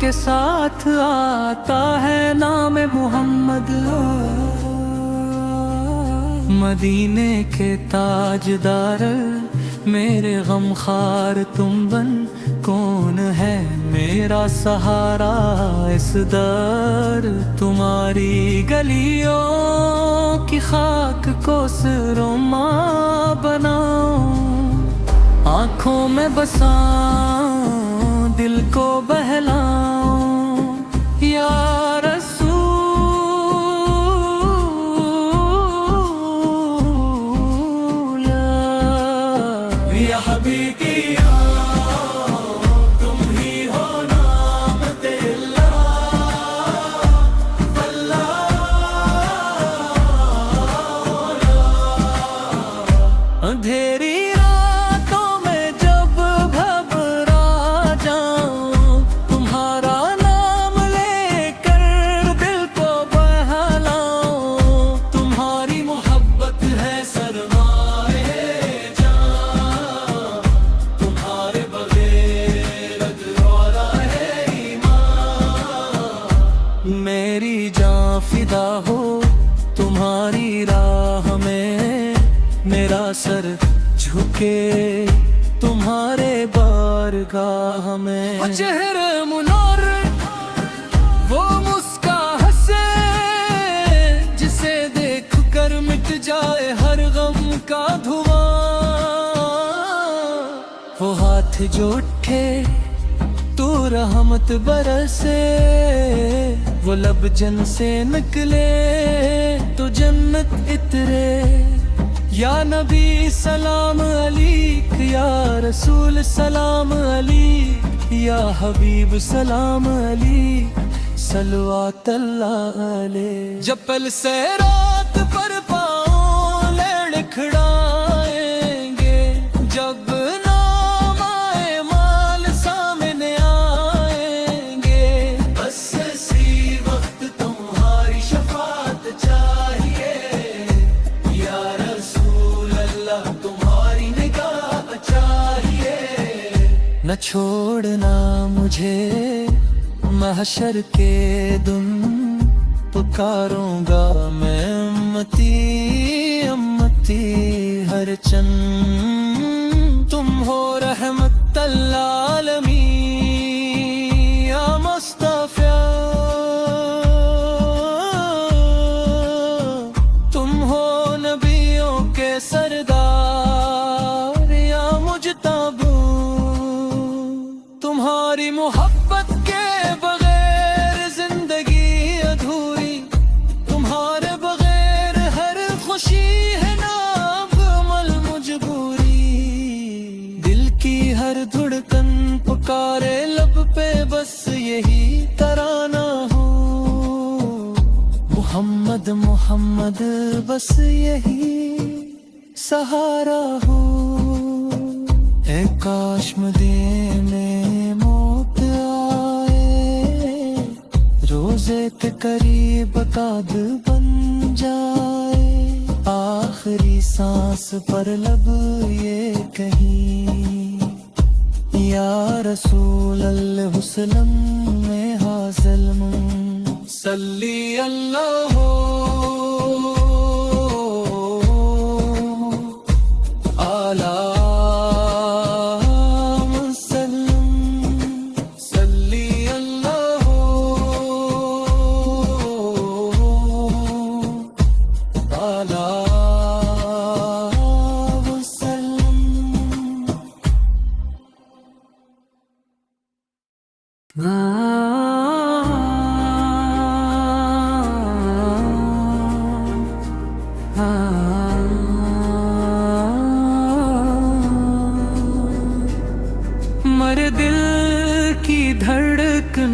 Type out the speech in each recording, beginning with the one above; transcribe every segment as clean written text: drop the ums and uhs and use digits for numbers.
کے ساتھ آتا ہے نام محمد، مدینے کے تاجدار میرے غم خار تم بن، کون ہے میرا سہارا اس در، تمہاری گلیوں کی خاک کو سرما بناؤں، آنکھوں میں بساؤں دل کو بہلاؤں، یا حبیبی تم ہی ہو نام تیرا، اندھیری راتوں میں جب گھبرا جاؤں، تمہارا نام لے کر دل کو بہلاؤں، تمہاری محبت ہے سرمایہ میری جان فدا ہو تمہاری راہ میں، میرا سر جھکے تمہارے بارگاہ میں، چہرے منور وہ مسکان سے جسے دیکھ کر مٹ جائے ہر غم کا دھواں، وہ ہاتھ جو اٹھے تو رحمت برسے، وہ لب جن سے نکلے تو جنت اترے، یا نبی سلام علیک، یا رسول سلام علیک، یا حبیب سلام علیک، صلوات اللہ علیہ، جب پل سے رات پر پاؤں لڑکھڑائیں گے، جب نہ چھوڑنا مجھے محشر کے دن، پکاروں گا میں امتی امتی ہر چن، تم ہو رحمت للعالمین یا مصطفیٰ، تم ہو نبیوں کے سردار یا مجتبی، تمہاری محبت کے بغیر زندگی ادھوری، تمہارے بغیر ہر خوشی ہے ناکمل مجبوری، دل کی ہر دھڑکن پکارے لب پہ بس یہی ترانہ ہو، محمد محمد بس یہی سہارا ہو، اے کاش مدینے موت آئے، روزے کے قریب قد بن جائے، آخری سانس پر لب یہ کہیں، یا رسول اللہ وسلم میں حاصل صلی اللہ میرے دل کی دھڑکن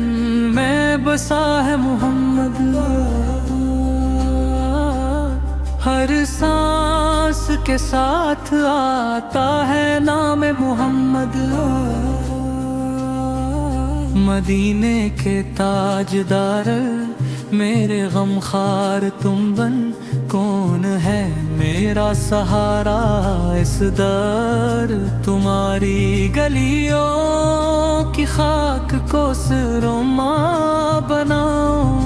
میں بسا ہے محمد، ہر سانس کے ساتھ آتا ہے نام محمد، مدینے کے تاجدار میرے غم خار تم بن، کون ہے میرا سہارا اس در تمہاری گلیوں کی خاک کو سرما بناؤں،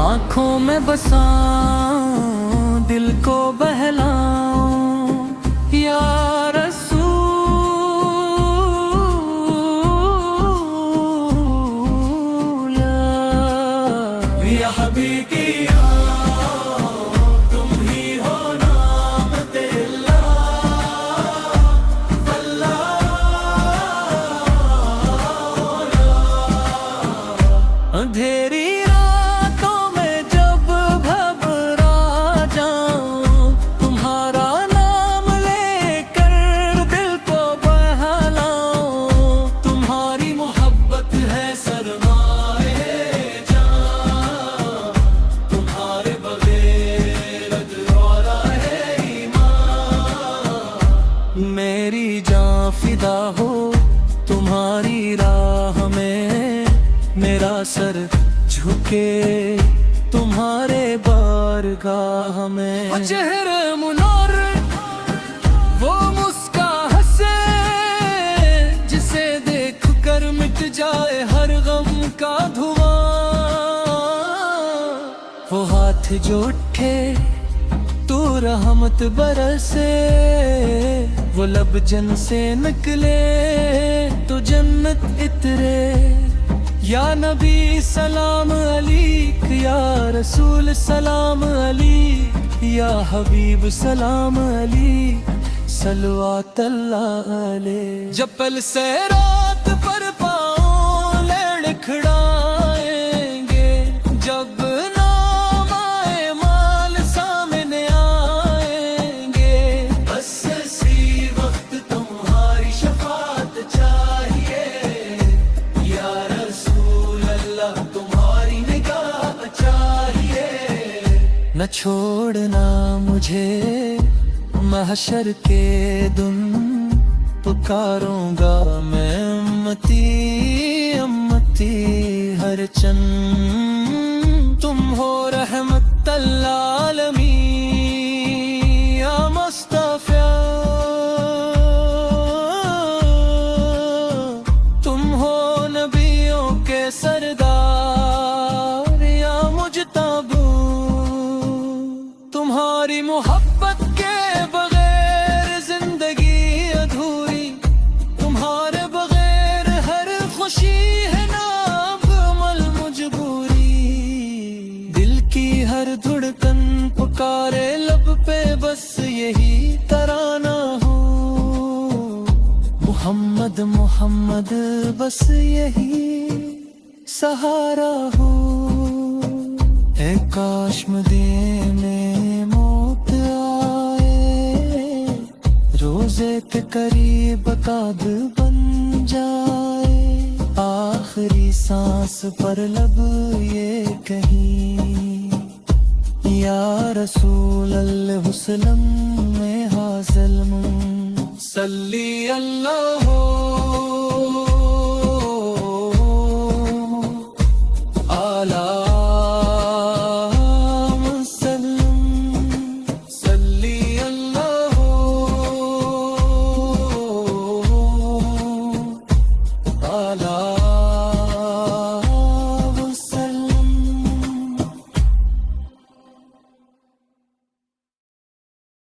آنکھوں میں بساؤں دل کو بہلاؤں یا رسول یا حبیبی اندھیری راتوں میں جب گھبرا جاؤں، تمہارا نام لے کر دل کو بہلاؤں، تمہاری محبت ہے سرمائے جان، تمہارے بغیر ادھورا ہے ایمان، میری جان فدا ہو تمہاری راہ میں، میرا سر جھکے تمہارے بارگاہ میں، چہرے منور وہ مسکراہٹ سے جسے دیکھ کر مٹ جائے ہر غم کا دھواں، وہ ہاتھ جو اٹھے تو رحمت برسے، وہ لب جن سے نکلے تو جنت اترے، یا نبی سلام علیک یا رسول سلام علیک یا حبیب سلام علیک صلوات اللہ علیہ، جب پل سے رات پر پاؤں لڑکھڑائیں گے، جب نام آئے مال سامنے آئیں گے، بس اسی وقت تمہاری شفاعت چاہیے یا تمہاری نگاہ چاہیے، نہ چھوڑنا مجھے محشر کے دن، پکاروں گا میں امتی امتی ہر چن، تم ہو رحمت للعالمین یا مصطفیٰ، تم ہو نبیوں کے سردار یا مجتبی، تمہاری محبت کے بغیر زندگی ادھوری، تمہارے بغیر ہر خوشی ہے ناکمل مجبوری، دل کی ہر دھڑکن پکارے لب پہ بس یہی ترانہ ہو، محمد محمد بس یہی سہارا ہو، اے کاش مدینے موت آئے، روزے کے قریب قد بن جائے، آخری سانس پر لب یہ کہیں یا رسول اللہ وسلم میں حاصل صلی اللہ